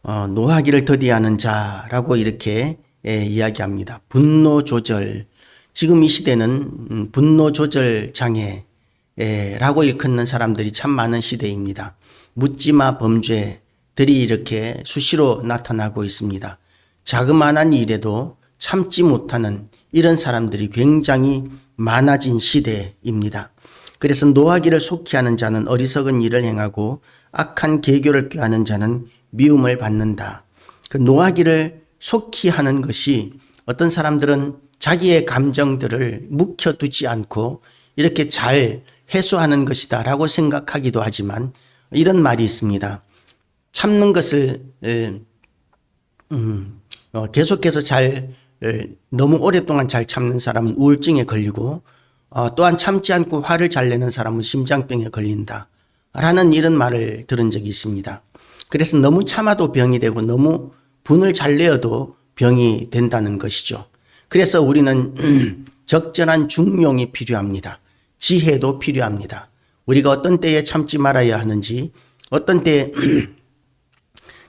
노하기를 더디하는 자라고 이렇게 이야기합니다. 분노 조절. 지금 이 시대는 분노 조절 장애라고 일컫는 사람들이 참 많은 시대입니다. 묻지마 범죄들이 이렇게 수시로 나타나고 있습니다. 자그마한 일에도 참지 못하는 이런 사람들이 굉장히 많아진 시대입니다. 그래서 노하기를 속히 하는 자는 어리석은 일을 행하고 악한 계교를 꾀하는 자는 미움을 받는다. 그 노하기를 속히 하는 것이 어떤 사람들은 자기의 감정들을 묵혀두지 않고 이렇게 잘 해소하는 것이다 라고 생각하기도 하지만 이런 말이 있습니다. 참는 것을 계속해서 너무 오랫동안 잘 참는 사람은 우울증에 걸리고 또한 참지 않고 화를 잘 내는 사람은 심장병에 걸린다 라는 이런 말을 들은 적이 있습니다. 그래서 너무 참아도 병이 되고 너무 분을 잘 내어도 병이 된다는 것이죠. 그래서 우리는 적절한 중용이 필요합니다. 지혜도 필요합니다. 우리가 어떤 때에 참지 말아야 하는지 어떤 때에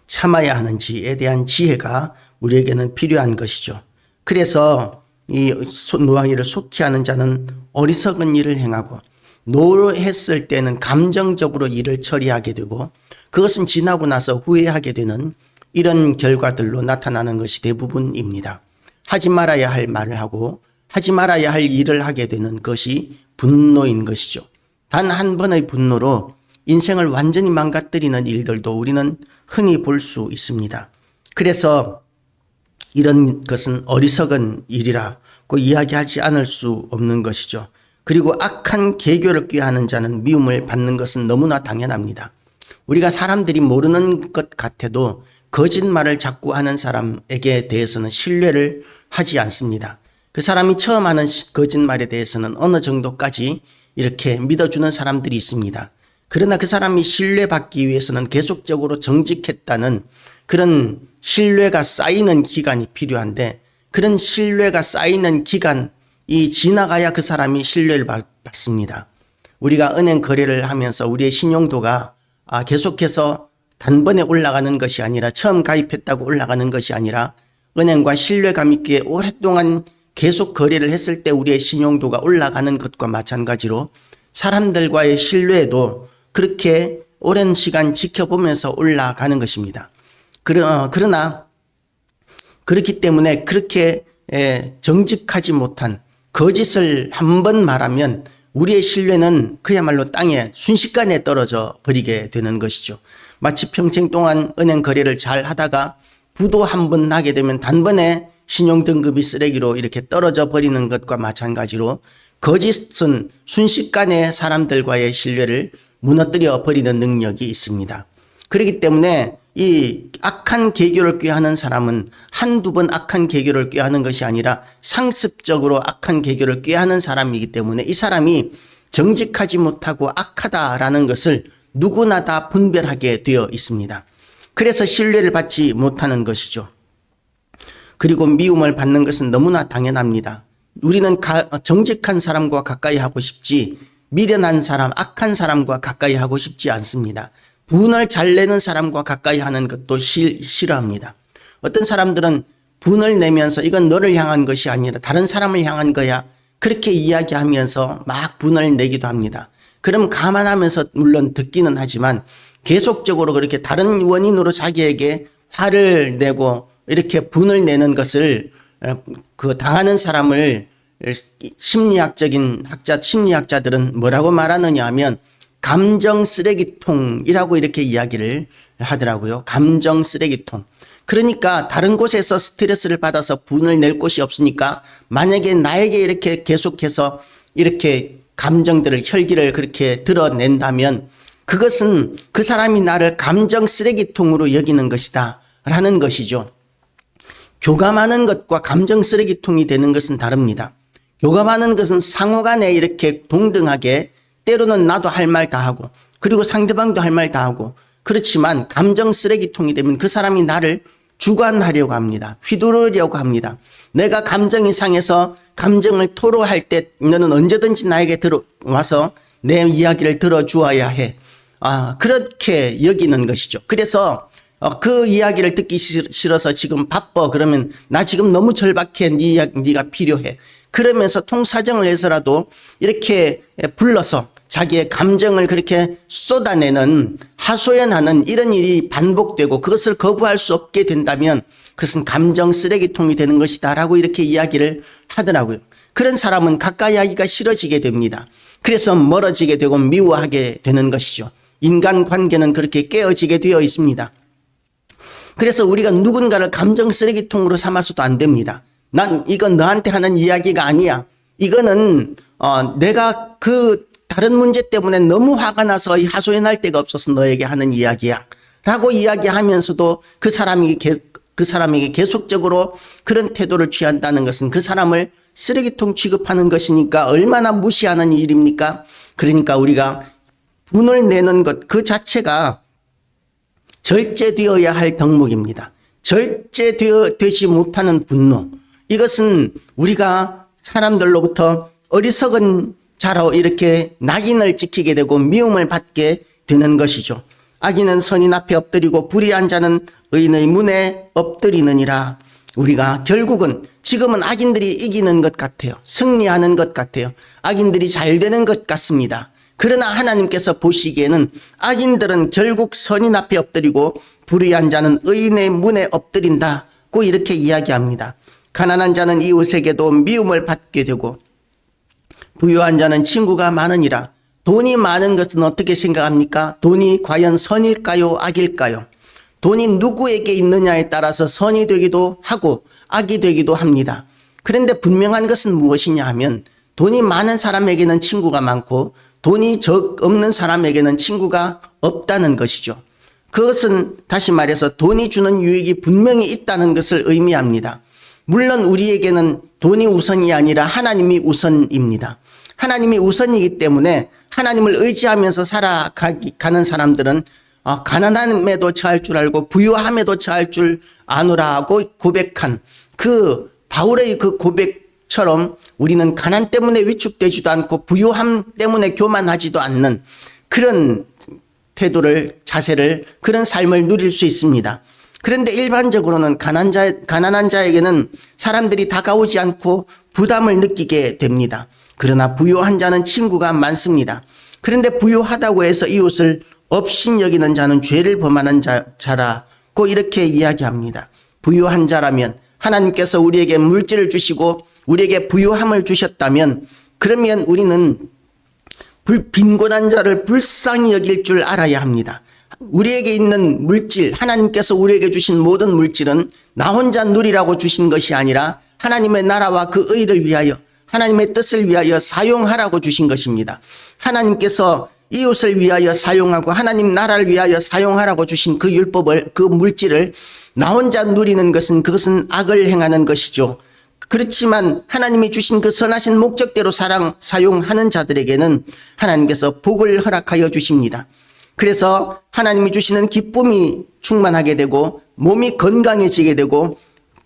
참아야 하는지에 대한 지혜가 우리에게는 필요한 것이죠. 그래서 이 노하기를 속히 하는 자는 어리석은 일을 행하고 노했을 때는 감정적으로 일을 처리하게 되고 그것은 지나고 나서 후회하게 되는 이런 결과들로 나타나는 것이 대부분입니다. 하지 말아야 할 말을 하고 하지 말아야 할 일을 하게 되는 것이 분노인 것이죠. 단 한 번의 분노로 인생을 완전히 망가뜨리는 일들도 우리는 흔히 볼 수 있습니다. 그래서 이런 것은 어리석은 일이라고 이야기하지 않을 수 없는 것이죠. 그리고 악한 계교를 꾀하는 자는 미움을 받는 것은 너무나 당연합니다. 우리가 사람들이 모르는 것 같아도 거짓말을 자꾸 하는 사람에게 대해서는 신뢰를 하지 않습니다. 그 사람이 처음 하는 거짓말에 대해서는 어느 정도까지 이렇게 믿어주는 사람들이 있습니다. 그러나 그 사람이 신뢰받기 위해서는 계속적으로 정직했다는 그런 신뢰가 쌓이는 기간이 필요한데 그런 신뢰가 쌓이는 기간이 지나가야 그 사람이 신뢰를 받습니다. 우리가 은행 거래를 하면서 우리의 신용도가 계속해서 단번에 올라가는 것이 아니라 처음 가입했다고 올라가는 것이 아니라 은행과 신뢰감 있게 오랫동안 계속 거래를 했을 때 우리의 신용도가 올라가는 것과 마찬가지로 사람들과의 신뢰도 그렇게 오랜 시간 지켜보면서 올라가는 것입니다. 그러나 그렇기 때문에 그렇게 정직하지 못한 거짓을 한 번 말하면 우리의 신뢰는 그야말로 땅에 순식간에 떨어져 버리게 되는 것이죠. 마치 평생 동안 은행 거래를 잘 하다가 부도 한 번 나게 되면 단번에 신용등급이 쓰레기로 이렇게 떨어져 버리는 것과 마찬가지로 거짓은 순식간에 사람들과의 신뢰를 무너뜨려 버리는 능력이 있습니다. 그렇기 때문에 이 악한 계교를 꾀하는 사람은 한두 번 악한 계교를 꾀하는 것이 아니라 상습적으로 악한 계교를 꾀하는 사람이기 때문에 이 사람이 정직하지 못하고 악하다라는 것을 누구나 다 분별하게 되어 있습니다. 그래서 신뢰를 받지 못하는 것이죠. 그리고 미움을 받는 것은 너무나 당연합니다. 우리는 정직한 사람과 가까이 하고 싶지 미련한 사람, 악한 사람과 가까이 하고 싶지 않습니다. 분을 잘 내는 사람과 가까이 하는 것도 싫어합니다. 어떤 사람들은 분을 내면서 이건 너를 향한 것이 아니라 다른 사람을 향한 거야. 그렇게 이야기하면서 막 분을 내기도 합니다. 그럼 감안하면서 물론 듣기는 하지만 계속적으로 그렇게 다른 원인으로 자기에게 화를 내고 이렇게 분을 내는 것을 그 당하는 사람을 심리학자들은 뭐라고 말하느냐 하면 감정 쓰레기통이라고 이렇게 이야기를 하더라고요. 감정 쓰레기통. 그러니까 다른 곳에서 스트레스를 받아서 분을 낼 곳이 없으니까 만약에 나에게 이렇게 계속해서 이렇게 감정들을 혈기를 그렇게 드러낸다면 그것은 그 사람이 나를 감정 쓰레기통으로 여기는 것이다 라는 것이죠. 교감하는 것과 감정 쓰레기통이 되는 것은 다릅니다. 교감하는 것은 상호간에 이렇게 동등하게 때로는 나도 할 말 다 하고 그리고 상대방도 할 말 다 하고 그렇지만 감정 쓰레기통이 되면 그 사람이 나를 주관하려고 합니다. 휘두르려고 합니다. 내가 감정이 상해서 감정을 토로할 때 너는 언제든지 나에게 들어와서 내 이야기를 들어주어야 해. 그렇게 여기는 것이죠. 그래서 그 이야기를 듣기 싫어서 지금 바빠. 그러면 나 지금 너무 절박해. 네가 필요해. 그러면서 통사정을 해서라도 이렇게 불러서 자기의 감정을 그렇게 쏟아내는, 하소연하는 이런 일이 반복되고 그것을 거부할 수 없게 된다면 그것은 감정 쓰레기통이 되는 것이다 라고 이렇게 이야기를 하더라고요. 그런 사람은 가까이 하기가 싫어지게 됩니다. 그래서 멀어지게 되고 미워하게 되는 것이죠. 인간관계는 그렇게 깨어지게 되어 있습니다. 그래서 우리가 누군가를 감정 쓰레기통으로 삼아서도 안 됩니다. 난 이건 너한테 하는 이야기가 아니야. 이거는 내가 그 다른 문제 때문에 너무 화가 나서 하소연할 데가 없어서 너에게 하는 이야기야 라고 이야기하면서도 그 사람에게 계속적으로 그런 태도를 취한다는 것은 그 사람을 쓰레기통 취급하는 것이니까 얼마나 무시하는 일입니까? 그러니까 우리가 분을 내는 것 그 자체가 절제되어야 할 덕목입니다. 절제되지 못하는 분노, 이것은 우리가 사람들로부터 어리석은 자로 이렇게 낙인을 찍히게 되고 미움을 받게 되는 것이죠. 악인은 선인 앞에 엎드리고 불의한 자는 의인의 문에 엎드리느니라. 우리가 결국은 지금은 악인들이 이기는 것 같아요. 승리하는 것 같아요. 악인들이 잘 되는 것 같습니다. 그러나 하나님께서 보시기에는 악인들은 결국 선인 앞에 엎드리고 불의한 자는 의인의 문에 엎드린다고 이렇게 이야기합니다. 가난한 자는 이웃에게도 미움을 받게 되고 부유한 자는 친구가 많으니라. 돈이 많은 것은 어떻게 생각합니까? 돈이 과연 선일까요? 악일까요? 돈이 누구에게 있느냐에 따라서 선이 되기도 하고 악이 되기도 합니다. 그런데 분명한 것은 무엇이냐 하면 돈이 많은 사람에게는 친구가 많고 돈이 없는 사람에게는 친구가 없다는 것이죠. 그것은 다시 말해서 돈이 주는 유익이 분명히 있다는 것을 의미합니다. 물론 우리에게는 돈이 우선이 아니라 하나님이 우선입니다. 하나님이 우선이기 때문에 하나님을 의지하면서 살아가는 사람들은 가난함에도 처할 줄 알고 부유함에도 처할 줄 아노라고 고백한 그 바울의 그 고백처럼 우리는 가난 때문에 위축되지도 않고 부유함 때문에 교만하지도 않는 그런 태도를, 자세를, 그런 삶을 누릴 수 있습니다. 그런데 일반적으로는 가난한 자에게는 사람들이 다가오지 않고 부담을 느끼게 됩니다. 그러나 부유한 자는 친구가 많습니다. 그런데 부유하다고 해서 이웃을 업신 여기는 자는 죄를 범하는 자라고 이렇게 이야기합니다. 부유한 자라면 하나님께서 우리에게 물질을 주시고 우리에게 부유함을 주셨다면 그러면 우리는 빈곤한 자를 불쌍히 여길 줄 알아야 합니다. 우리에게 있는 물질, 하나님께서 우리에게 주신 모든 물질은 나 혼자 누리라고 주신 것이 아니라 하나님의 나라와 그 의를 위하여 하나님의 뜻을 위하여 사용하라고 주신 것입니다. 하나님께서 이웃을 위하여 사용하고 하나님 나라를 위하여 사용하라고 주신 그 율법을, 그 물질을 나 혼자 누리는 것은 그것은 악을 행하는 것이죠. 그렇지만 하나님이 주신 그 선하신 목적대로 사용하는 자들에게는 하나님께서 복을 허락하여 주십니다. 그래서 하나님이 주시는 기쁨이 충만하게 되고 몸이 건강해지게 되고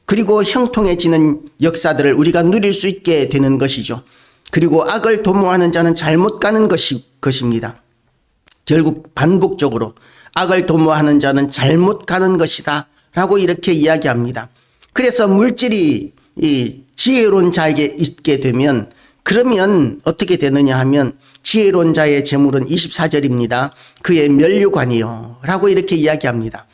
그리고 형통해지는 역사들을 우리가 누릴 수 있게 되는 것이죠. 그리고 악을 도모하는 자는 잘못 가는 것입니다. 결국 반복적으로 악을 도모하는 자는 잘못 가는 것이다 라고 이렇게 이야기합니다. 그래서 물질이 이 지혜로운 자에게 있게 되면 그러면 어떻게 되느냐 하면 지혜로운 자의 재물은 24절입니다. 그의 면류관이요 라고 이렇게 이야기합니다.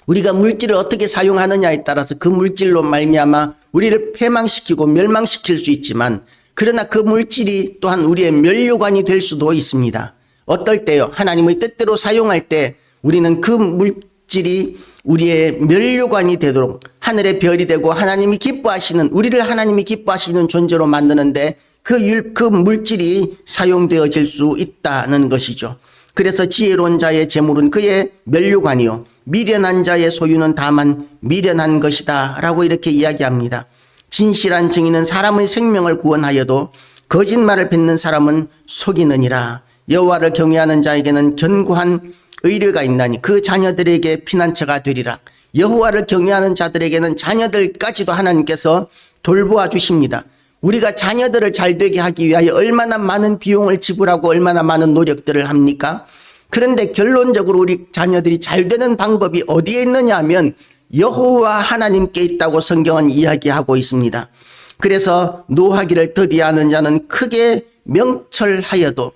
우리가 물질을 어떻게 사용하느냐에 따라서 그 물질로 말미암아 우리를 패망시키고 멸망시킬 수 있지만 그러나 그 물질이 또한 우리의 면류관이 될 수도 있습니다. 어떨 때요? 하나님의 뜻대로 사용할 때 우리는 그 물질이 우리의 면류관이 되도록 하늘의 별이 되고 하나님이 기뻐하시는, 우리를 하나님이 기뻐하시는 존재로 만드는데 그 물질이 사용되어질 수 있다는 것이죠. 그래서 지혜로운 자의 재물은 그의 면류관이요 미련한 자의 소유는 다만 미련한 것이다 라고 이렇게 이야기합니다. 진실한 증인은 사람의 생명을 구원하여도 거짓말을 뱉는 사람은 속이느니라. 여호와를 경외하는 자에게는 견고한 의뢰가 있나니 그 자녀들에게 피난처가 되리라. 여호와를 경외하는 자들에게는 자녀들까지도 하나님께서 돌보아 주십니다. 우리가 자녀들을 잘 되게 하기 위하여 얼마나 많은 비용을 지불하고 얼마나 많은 노력들을 합니까? 그런데 결론적으로 우리 자녀들이 잘 되는 방법이 어디에 있느냐 하면 여호와 하나님께 있다고 성경은 이야기하고 있습니다. 그래서 노하기를 더디하는 자는 크게 명철하여도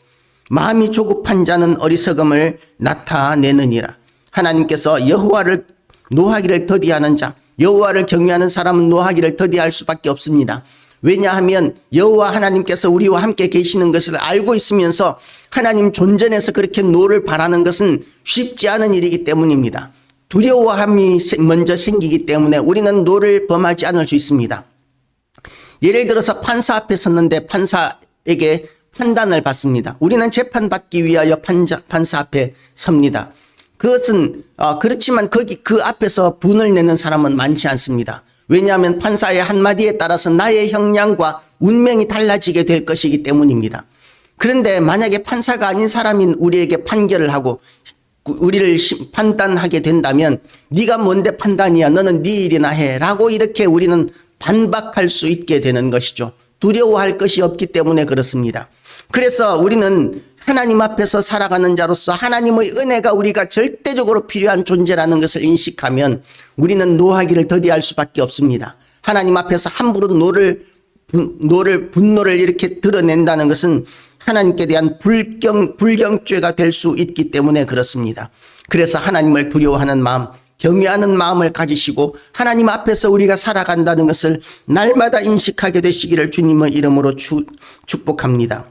마음이 조급한 자는 어리석음을 나타내느니라. 하나님께서 여호와를 노하기를 더디하는 자, 여호와를 경외하는 사람은 노하기를 더디할 수밖에 없습니다. 왜냐하면 여호와 하나님께서 우리와 함께 계시는 것을 알고 있으면서 하나님 존전에서 그렇게 노를 바라는 것은 쉽지 않은 일이기 때문입니다. 두려워함이 먼저 생기기 때문에 우리는 노를 범하지 않을 수 있습니다. 예를 들어서 판사 앞에 섰는데 판사에게 판단을 받습니다. 우리는 재판받기 위하여 판사 앞에 섭니다. 그것은 그렇지만 그 앞에서 분을 내는 사람은 많지 않습니다. 왜냐하면 판사의 한마디에 따라서 나의 형량과 운명이 달라지게 될 것이기 때문입니다. 그런데 만약에 판사가 아닌 사람인 우리에게 판결을 하고 우리를 판단하게 된다면 네가 뭔데 판단이야, 너는 네 일이나 해 라고 이렇게 우리는 반박할 수 있게 되는 것이죠. 두려워할 것이 없기 때문에 그렇습니다. 그래서 우리는 하나님 앞에서 살아가는 자로서 하나님의 은혜가 우리가 절대적으로 필요한 존재라는 것을 인식하면 우리는 노하기를 더디할 수밖에 없습니다. 하나님 앞에서 함부로 분노를 이렇게 드러낸다는 것은 하나님께 대한 불경죄가 될 수 있기 때문에 그렇습니다. 그래서 하나님을 두려워하는 마음, 경외하는 마음을 가지시고 하나님 앞에서 우리가 살아간다는 것을 날마다 인식하게 되시기를 주님의 이름으로 축복합니다.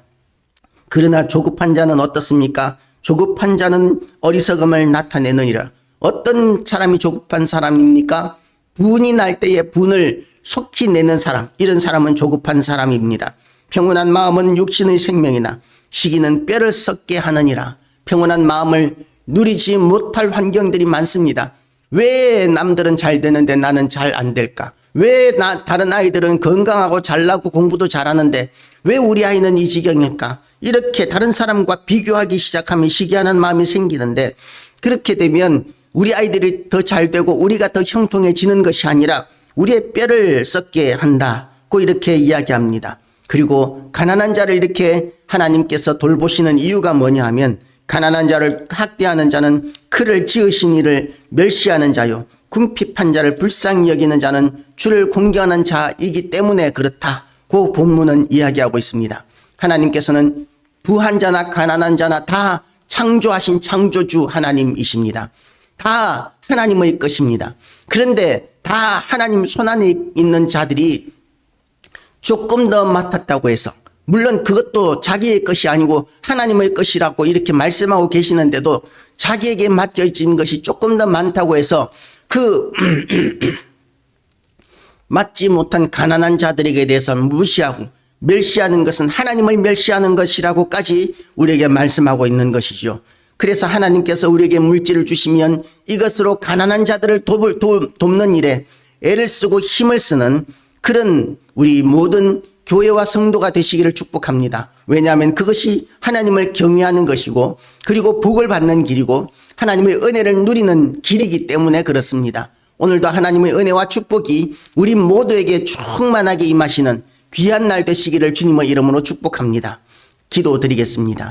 그러나 조급한 자는 어떻습니까? 조급한 자는 어리석음을 나타내느니라. 어떤 사람이 조급한 사람입니까? 분이 날 때에 분을 속히 내는 사람, 이런 사람은 조급한 사람입니다. 평온한 마음은 육신의 생명이나 시기는 뼈를 썩게 하느니라. 평온한 마음을 누리지 못할 환경들이 많습니다. 왜 남들은 잘 되는데 나는 잘 안 될까? 왜 다른 아이들은 건강하고 잘나고 공부도 잘하는데 왜 우리 아이는 이 지경일까? 이렇게 다른 사람과 비교하기 시작하면 시기하는 마음이 생기는데, 그렇게 되면 우리 아이들이 더 잘 되고 우리가 더 형통해지는 것이 아니라 우리의 뼈를 썩게 한다고 이렇게 이야기합니다. 그리고 가난한 자를 이렇게 하나님께서 돌보시는 이유가 뭐냐 하면, 가난한 자를 학대하는 자는 그를 지으신 이를 멸시하는 자요, 궁핍한 자를 불쌍히 여기는 자는 주를 공경하는 자이기 때문에 그렇다고 본문은 이야기하고 있습니다. 하나님께서는 부한 자나 가난한 자나 다 창조하신 창조주 하나님이십니다. 다 하나님의 것입니다. 그런데 다 하나님 손안에 있는 자들이 조금 더 맡았다고 해서, 물론 그것도 자기의 것이 아니고 하나님의 것이라고 이렇게 말씀하고 계시는데도 자기에게 맡겨진 것이 조금 더 많다고 해서 맡지 못한 가난한 자들에게 대해서 무시하고 멸시하는 것은 하나님을 멸시하는 것이라고까지 우리에게 말씀하고 있는 것이죠. 그래서 하나님께서 우리에게 물질을 주시면 이것으로 가난한 자들을 돕는 일에 애를 쓰고 힘을 쓰는 그런 우리 모든 교회와 성도가 되시기를 축복합니다. 왜냐하면 그것이 하나님을 경외하는 것이고, 그리고 복을 받는 길이고 하나님의 은혜를 누리는 길이기 때문에 그렇습니다. 오늘도 하나님의 은혜와 축복이 우리 모두에게 충만하게 임하시는 귀한 날 되시기를 주님의 이름으로 축복합니다. 기도드리겠습니다.